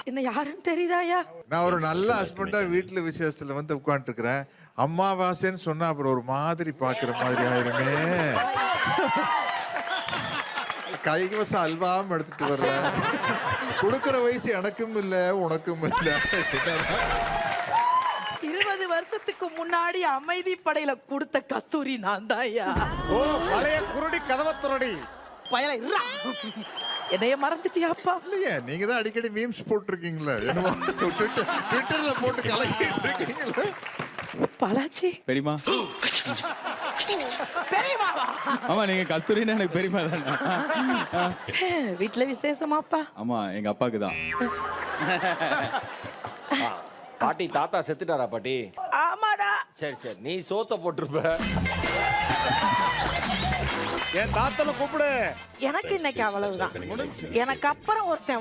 என்ன யாருன்னு தெரியுதாயா? நான் ஒரு நல்ல ஹஸ்பண்டா வீட்டுல விசேஷத்துல வந்து உட்கார்ந்து இருக்கிறேன். அம்மாவாசைன்னு சொன்னா அப்புறம் ஒரு மாதிரி பாக்குற மாதிரி ஆயிருமே. கைவசம் அல்வாவும் எடுத்துட்டு வர்ற. கொடுக்கிற வயசு எனக்கும் இல்ல உனக்கும் இல்ல. 20 வருஷத்துக்கு முன்னாடி அமைதி படையில கொடுத்த கஸ்தூரி நான் தான்யா. ஓ பழைய குருடி கதவத்துறடி பயல இல்ல. என்னைய மறந்துட்டியாப்பா? இல்லையே, நீங்க தான் அடிக்கடி மீம்ஸ் போட்டிருக்கீங்களே. என்னமோ ட்விட்டர்ல போட்டு கலக்கிட்டு இருக்கீங்களே. பாலாச்சி பெரியமா பெரியமாவா? ஆமா, நீங்க கஸ்தூரின்னு எனக்கு பெரியமா தானே. வீட்டுல விசேஷமாப்பா? ஆமா, எங்க அப்பாக்கு தான். பாட்டி தாத்தா செத்துட்டாரா பாட்டி? ஆமாடா. சரி சரி, நீ சோத்த போட்டிருப்ப. என் தாத்தனை கூப்பிடு. எனக்கு இன்னைக்கு அவ்வளவுதான். எனக்கு அப்புறம் ஒருத்தன்